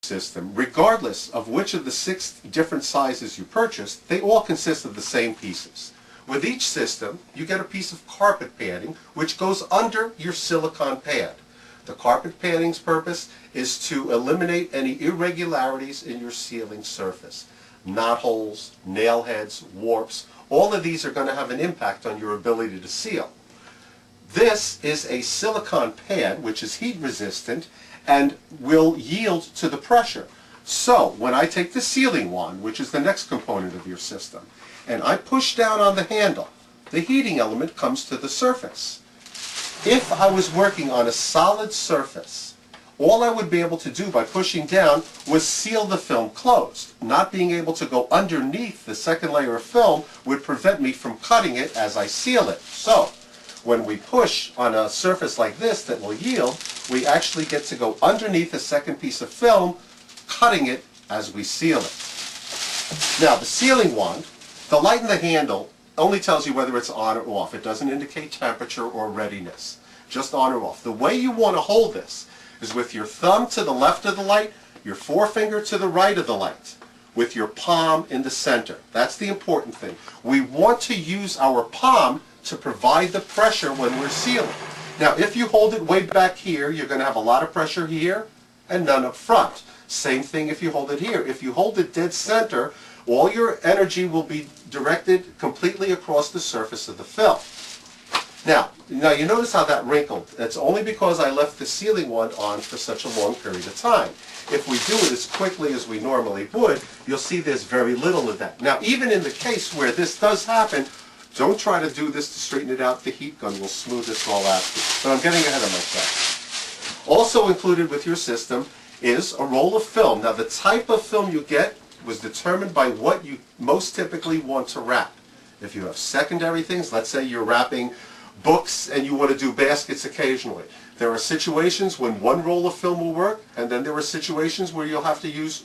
system, regardless of which of the 6 different sizes you purchased, they all consist of the same pieces. With each system, you get a piece of carpet padding which goes under your silicone pad. The carpet padding's purpose is to eliminate any irregularities in your sealing surface. Knot holes, nail heads, warps, all of these are going to have an impact on your ability to seal. This is a silicone pad which is heat resistant and will yield to the pressure. So when I take the sealing wand, which is the next component of your system, and I push down on the handle, the heating element comes to the surface. If I was working on a solid surface, all I would be able to do by pushing down was seal the film closed. Not being able to go underneath the second layer of film would prevent me from cutting it as I seal it. So when we push on a surface like this that will yield, we actually get to go underneath the second piece of film, cutting it as we seal it. Now the sealing wand, the light in the handle only tells you whether it's on or off. It doesn't indicate temperature or readiness, just on or off. The way you want to hold this is with your thumb to the left of the light, your forefinger to the right of the light, with your palm in the center. That's the important thing. We want to use our palm to provide the pressure when we're sealing. Now if you hold it way back here, you're going to have a lot of pressure here and none up front. Same thing if you hold it here. If you hold it dead center, all your energy will be directed completely across the surface of the film. Now you notice how that wrinkled. That's only because I left the sealing wand on for such a long period of time. If we do it as quickly as we normally would, you'll see there's very little of that. Now even in the case where this does happen, don't try to do this to straighten it out. The heat gun will smooth this all out. But I'm getting ahead of myself. Also included with your system is a roll of film. Now the type of film you get was determined by what you most typically want to wrap. If you have secondary things, let's say you're wrapping books and you want to do baskets occasionally. There are situations when one roll of film will work, and then there are situations where you'll have to use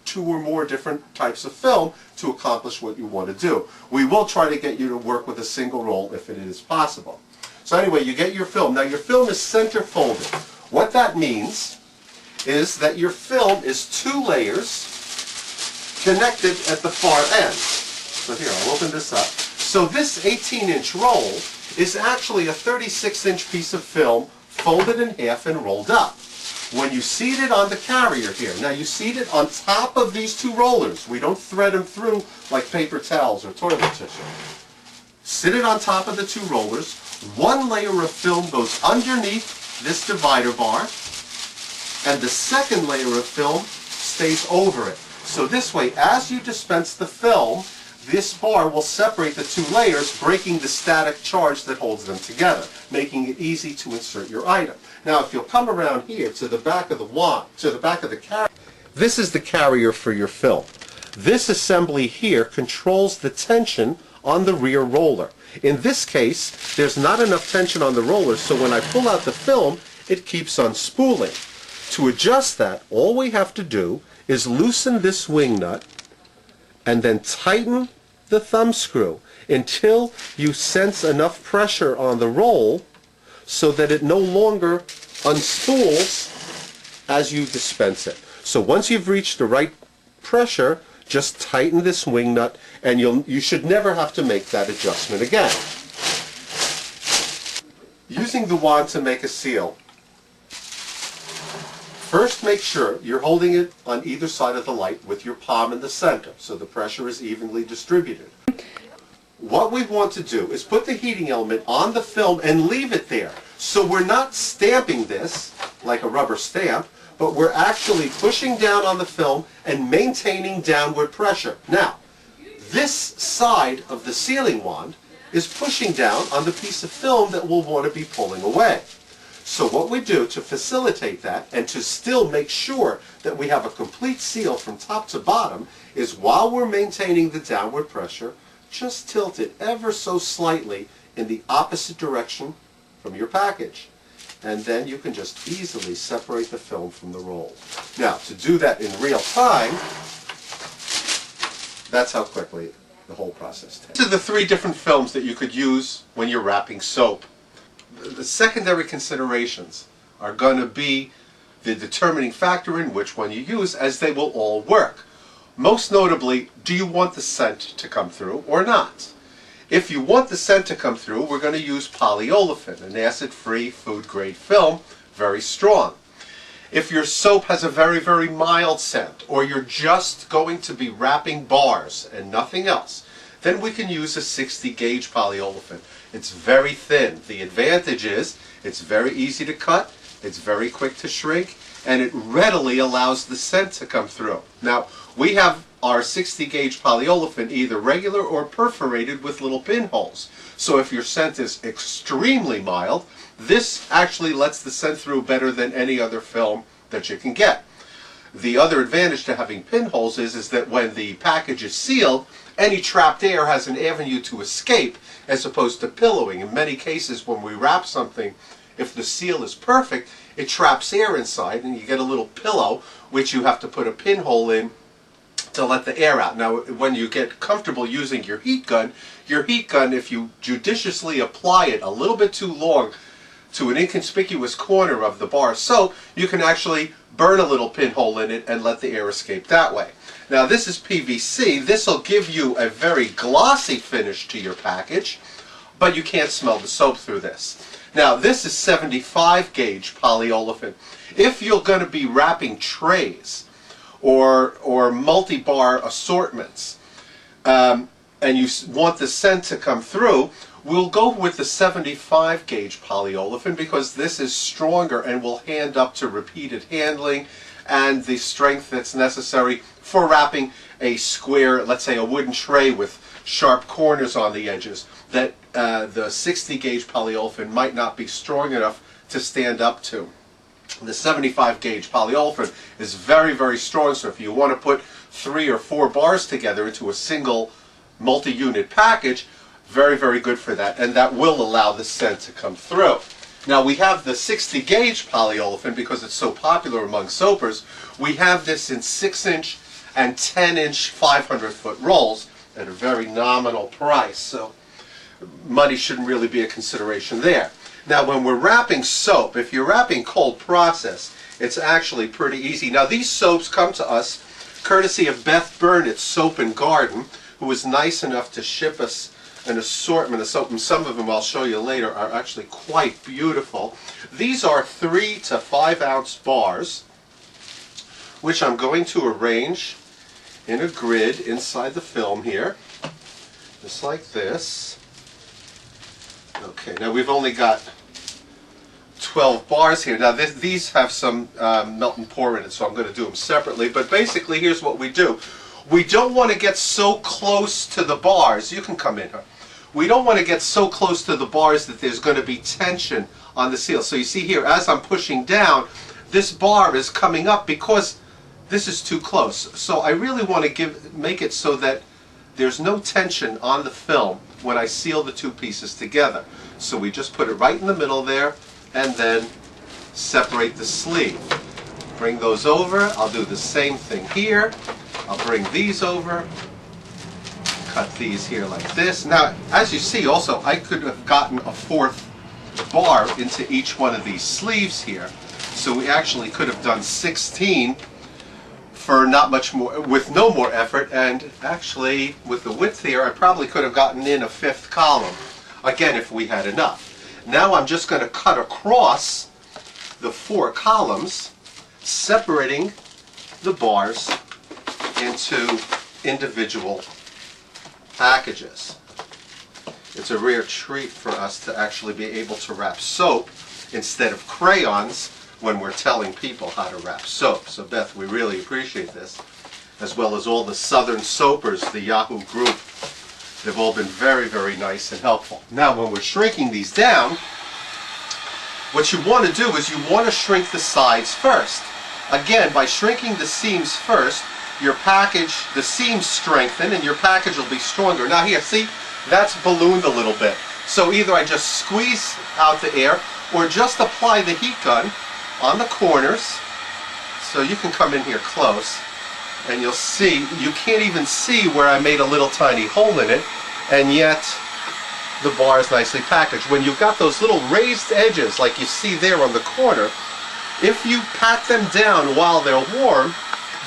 2 or more different types of film to accomplish what you want to do. We will try to get you to work with a single roll if it is possible. So anyway, you get your film. Now your film is center folded. What that means is that your film is 2 layers connected at the far end. So here, I'll open this up. So this 18-inch roll is actually a 36-inch piece of film folded in half and rolled up. When you seat it on the carrier here, now you seat it on top of these 2 rollers. We don't thread them through like paper towels or toilet tissue. Sit it on top of the 2 rollers. 1 layer of film goes underneath this divider bar, and the second layer of film stays over it. So this way, as you dispense the film, this bar will separate the 2 layers, breaking the static charge that holds them together, making it easy to insert your item. Now if you'll come around here to the back of the wand, to the back of the carrier, this is the carrier for your film. This assembly here controls the tension on the rear roller. In this case, there's not enough tension on the roller, so when I pull out the film, it keeps on spooling. To adjust that, all we have to do is loosen this wing nut and then tighten the thumb screw until you sense enough pressure on the roll so that it no longer unspools as you dispense it. So once you've reached the right pressure, just tighten this wing nut and you should never have to make that adjustment again. Using the wand to make a seal, first make sure you're holding it on either side of the light with your palm in the center so the pressure is evenly distributed. What we want to do is put the heating element on the film and leave it there. So we're not stamping this like a rubber stamp, but we're actually pushing down on the film and maintaining downward pressure. Now, this side of the sealing wand is pushing down on the piece of film that we'll want to be pulling away. So what we do to facilitate that and to still make sure that we have a complete seal from top to bottom is while we're maintaining the downward pressure, just tilt it ever so slightly in the opposite direction from your package. And then you can just easily separate the film from the roll. Now, to do that in real time, that's how quickly the whole process takes. These are the 3 different films that you could use when you're wrapping soap. The secondary considerations are going to be the determining factor in which one you use, as they will all work. Most notably, do you want the scent to come through or not? If you want the scent to come through, we're going to use polyolefin, an acid-free food-grade film, very strong. If your soap has a very, very mild scent, or you're just going to be wrapping bars and nothing else, then we can use a 60 gauge polyolefin. It's very thin. The advantage is it's very easy to cut, it's very quick to shrink, and it readily allows the scent to come through. Now, we have our 60 gauge polyolefin either regular or perforated with little pinholes. So if your scent is extremely mild, this actually lets the scent through better than any other film that you can get. The other advantage to having pinholes is that when the package is sealed, any trapped air has an avenue to escape as opposed to pillowing. In many cases, when we wrap something, if the seal is perfect, it traps air inside and you get a little pillow which you have to put a pinhole in to let the air out. Now, when you get comfortable using your heat gun, if you judiciously apply it a little bit too long to an inconspicuous corner of the bar of soap, you can actually burn a little pinhole in it and let the air escape that way. Now, this is PVC. This will give you a very glossy finish to your package, but you can't smell the soap through this. Now, this is 75 gauge polyolefin. If you're going to be wrapping trays or multi-bar assortments, and you want the scent to come through, we'll go with the 75 gauge polyolefin because this is stronger and will hand up to repeated handling and the strength that's necessary for wrapping a square, let's say a wooden tray with sharp corners on the edges, that the 60 gauge polyolefin might not be strong enough to stand up to. The 75 gauge polyolefin is very, very strong, so if you want to put 3 or 4 bars together into a single multi-unit package, very, very good for that, and that will allow the scent to come through. Now, we have the 60 gauge polyolefin because it's so popular among soapers. We have this in 6-inch and 10-inch 500-foot rolls at a very nominal price, so money shouldn't really be a consideration there. Now, when we're wrapping soap, if you're wrapping cold process, it's actually pretty easy. Now, these soaps come to us courtesy of Beth Burnett Soap and Garden, who was nice enough to ship us an assortment of soap, and some of them I'll show you later are actually quite beautiful. These are 3 to 5 ounce bars, which I'm going to arrange in a grid inside the film here, just like this. Okay, now we've only got 12 bars here. Now these have some melt and pour in it, so I'm going to do them separately, but basically here's what we do. We don't want to get so close to the bars. You can come in here. We don't want to get so close to the bars that there's going to be tension on the seal. So you see here, as I'm pushing down, this bar is coming up because this is too close. So I really want to make it so that there's no tension on the film when I seal the two pieces together. So we just put it right in the middle there and then separate the sleeve. Bring those over. I'll do the same thing here. I'll bring these over. Cut these here like this. Now, as you see also, I could have gotten a 4th bar into each one of these sleeves here. So we actually could have done 16 for not much more, with no more effort, and actually with the width here, I probably could have gotten in a 5th column, again, if we had enough. Now I'm just going to cut across the 4 columns, separating the bars into individual packages. It's a rare treat for us to actually be able to wrap soap instead of crayons when we're telling people how to wrap soap. So Beth, we really appreciate this, as well as all the Southern Soapers, the Yahoo group. They've all been very, very nice and helpful. Now, when we're shrinking these down, what you want to do is you want to shrink the sides first. Again, by shrinking the seams first, your package, the seams strengthen and your package will be stronger. Now here, see, that's ballooned a little bit. So either I just squeeze out the air or just apply the heat gun on the corners. So you can come in here close and you'll see, you can't even see where I made a little tiny hole in it, and yet the bar is nicely packaged. When you've got those little raised edges like you see there on the corner, If you pat them down while they're warm,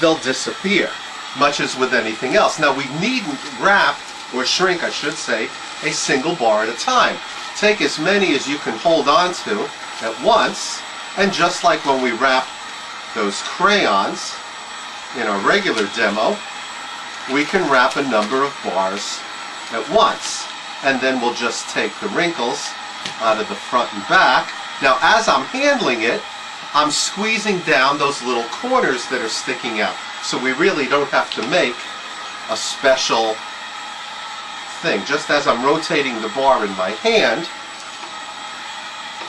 they'll disappear, much as with anything else. Now, we needn't wrap, or shrink I should say, a single bar at a time. Take as many as you can hold on to at once, and just like when we wrap those crayons in our regular demo, we can wrap a number of bars at once. And then we'll just take the wrinkles out of the front and back. Now, as I'm handling it, I'm squeezing down those little corners that are sticking out. So we really don't have to make a special thing. Just as I'm rotating the bar in my hand.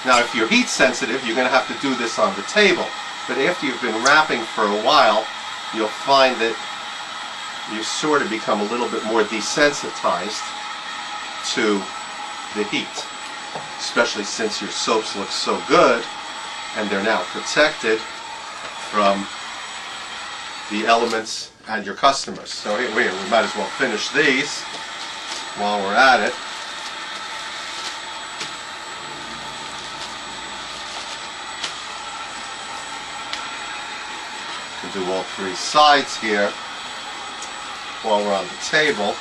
Now, if you're heat sensitive, you're going to have to do this on the table. But after you've been wrapping for a while, you'll find that you sort of become a little bit more desensitized to the heat, especially since your soaps look so good and they're now protected from the elements and your customers. So here, we might as well finish these while we're at it. Do all three sides here while we're on the table,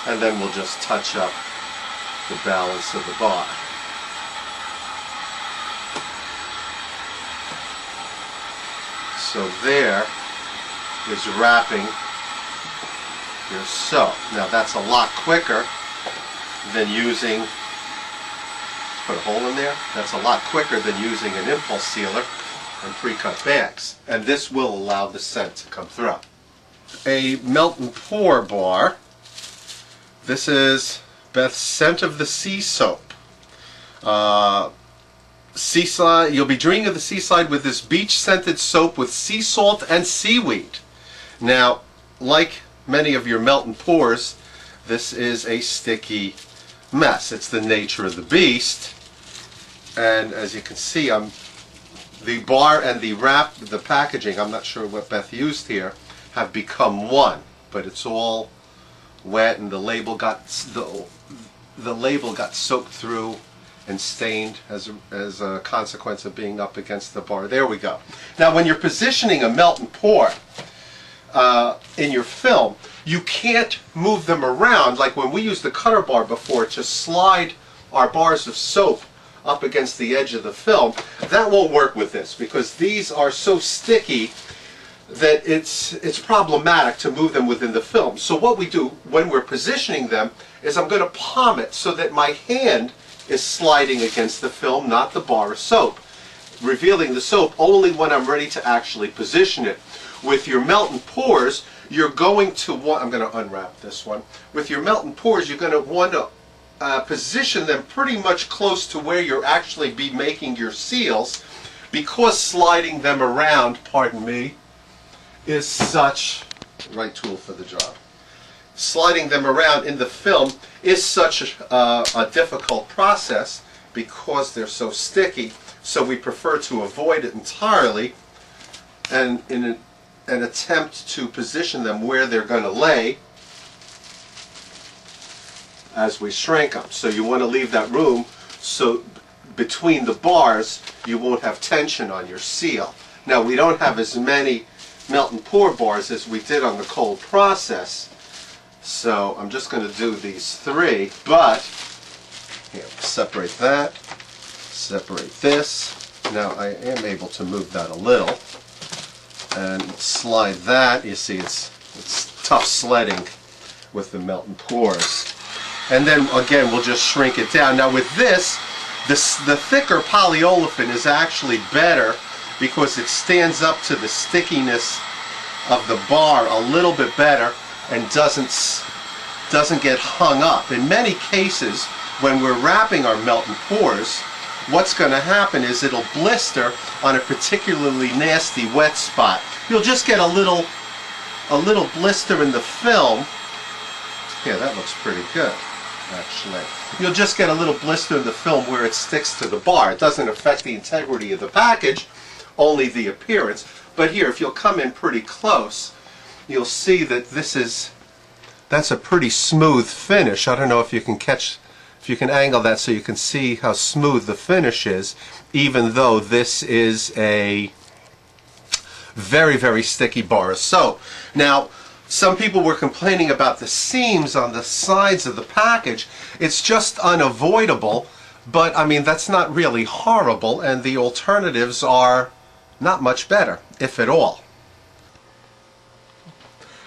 and then we'll just touch up the balance of the bar. So there is wrapping your soap. Now that's a lot quicker than using, put a hole in there, that's a lot quicker than using an impulse sealer and pre-cut bags, and this will allow the scent to come through. A melt and pour bar. This is Beth's Scent of the Sea soap. Seaside. You'll be dreaming of the seaside with this beach scented soap with sea salt and seaweed. Now, like many of your melt and pours, this is a sticky mess. It's the nature of the beast, and as you can see, the bar and the wrap, the packaging, I'm not sure what Beth used here, have become one, but it's all wet, and the label got soaked through and stained as a consequence of being up against the bar. There we go. Now, when you're positioning a melt and pour in your film, you can't move them around like when we used the cutter bar before to slide our bars of soap up against the edge of the film. That won't work with this because these are so sticky that it's problematic to move them within the film. So what we do when we're positioning them is I'm going to palm it so that my hand is sliding against the film, not the bar of soap, revealing the soap only when I'm ready to actually position it. With your melt and pours, you're going to want, I'm going to unwrap this one. With your melt and pours, you're going to want to position them pretty much close to where you're actually be making your seals, because sliding them around, pardon me, is such, right tool for the job. Sliding them around in the film is such a difficult process because they're so sticky, so we prefer to avoid it entirely, and in an attempt to position them where they're going to lay as we shrink them. So you want to leave that room so between the bars you won't have tension on your seal. Now, we don't have as many melt and pour bars as we did on the cold process, so I'm just going to do these three, but here, separate that, separate this. Now I am able to move that a little and slide that. You see, it's tough sledding with the melt and pours. And then again, we'll just shrink it down. Now with this, the thicker polyolefin is actually better because it stands up to the stickiness of the bar a little bit better and doesn't get hung up. In many cases, when we're wrapping our melt and pours, what's going to happen is it'll blister on a particularly nasty wet spot. You'll just get a little blister in the film. Yeah, that looks pretty good, actually. You'll just get a little blister in the film where it sticks to the bar. It doesn't affect the integrity of the package, only the appearance. But here, if you'll come in pretty close, you'll see that that's a pretty smooth finish. I don't know if you can angle that so you can see how smooth the finish is, even though this is a very, very sticky bar of soap. Now, some people were complaining about the seams on the sides of the package. It's just unavoidable, but I mean, that's not really horrible, and the alternatives are not much better, if at all.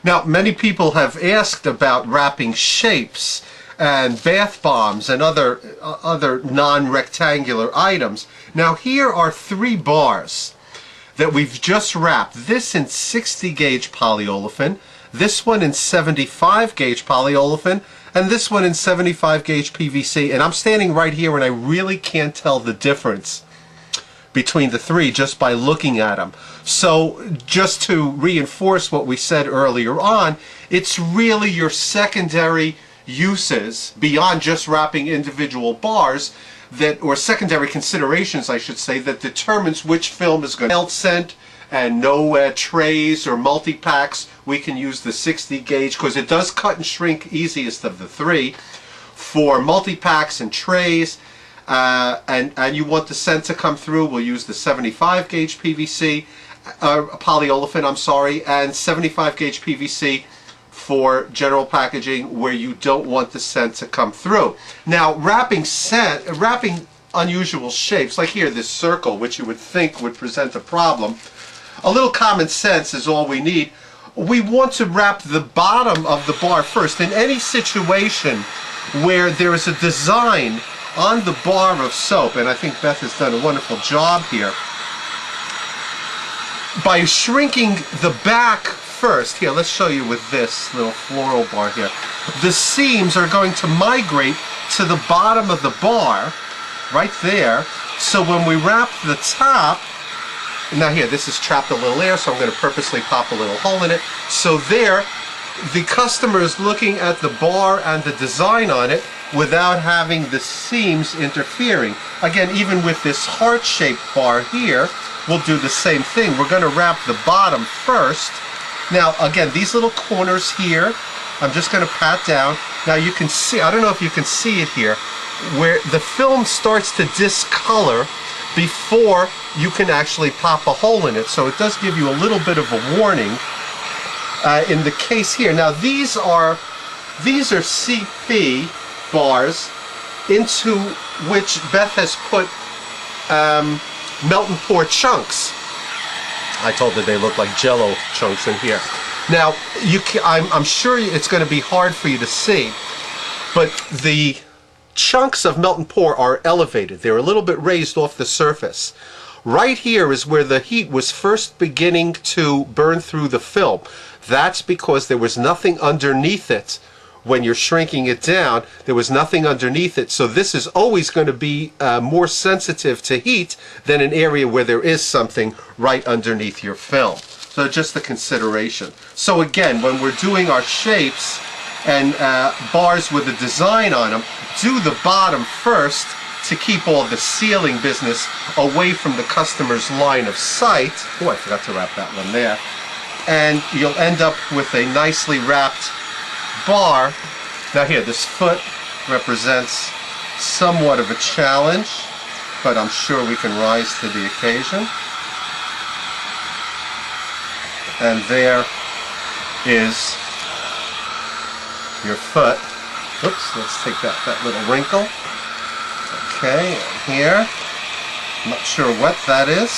Now, many people have asked about wrapping shapes and bath bombs and other non-rectangular items. Now, here are 3 bars that we've just wrapped. This in 60 gauge polyolefin, this one in 75 gauge polyolefin, and this one in 75 gauge PVC. And I'm standing right here and I really can't tell the difference between the 3 just by looking at them. So just to reinforce what we said earlier on, it's really your secondary uses beyond just wrapping individual bars that, or secondary considerations I should say, that determines which film is going to melt scent. And no trays or multi-packs, we can use the 60 gauge because it does cut and shrink easiest of the 3. For multi-packs and trays, and you want the scent to come through, we'll use the 75 gauge PVC, polyolefin, I'm sorry, and 75 gauge PVC for general packaging where you don't want the scent to come through. Now, wrapping unusual shapes, like here, this circle, which you would think would present a problem, a little common sense is all we need. We want to wrap the bottom of the bar first. In any situation where there is a design on the bar of soap, and I think Beth has done a wonderful job here, by shrinking the back first, here, let's show you with this little floral bar here, the seams are going to migrate to the bottom of the bar, right there, so when we wrap the top, now here, this has trapped a little air, so I'm going to purposely pop a little hole in it. So there, the customer is looking at the bar and the design on it without having the seams interfering. Again, even with this heart-shaped bar here, we'll do the same thing. We're going to wrap the bottom first. Now, again, these little corners here, I'm just going to pat down. Now you can see, I don't know if you can see it here, where the film starts to discolor before you can actually pop a hole in it. So it does give you a little bit of a warning in the case here. Now these are CP bars into which Beth has put melt and pour chunks. I told her they look like Jello chunks in here. Now I'm sure it's going to be hard for you to see, but the chunks of melt and pour are elevated. They're a little bit raised off the surface. Right here is where the heat was first beginning to burn through the film. That's because there was nothing underneath it. When you're shrinking it down, there was nothing underneath it. So this is always going to be more sensitive to heat than an area where there is something right underneath your film. So just a consideration. So again, when we're doing our shapes and bars with a design on them, do the bottom first to keep all the sealing business away from the customer's line of sight. Oh, I forgot to wrap that one there. And you'll end up with a nicely wrapped bar. Now here, this foot represents somewhat of a challenge, but I'm sure we can rise to the occasion. And there is your foot. Oops, let's take that little wrinkle. Okay, and here, I'm not sure what that is,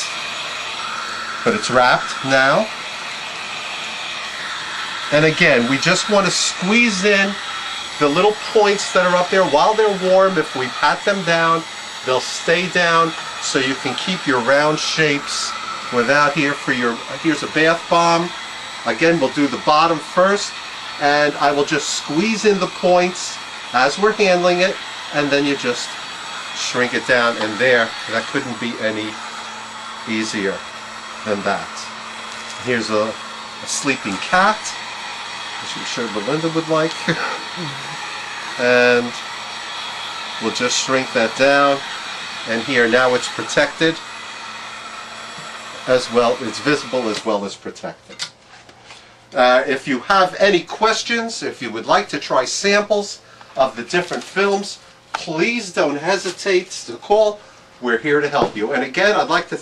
but it's wrapped now. And again, we just want to squeeze in the little points that are up there while they're warm. If we pat them down, they'll stay down, so you can keep your round shapes without here for your, here's a bath bomb. Again, we'll do the bottom first, and I will just squeeze in the points as we're handling it, and then you just shrink it down, and there, that couldn't be any easier than that. Here's a sleeping cat, which I'm sure Belinda would like. And we'll just shrink that down, and here, now it's protected as well, it's visible as well as protected. If you have any questions, if you would like to try samples of the different films, please don't hesitate to call. We're here to help you. And again, I'd like to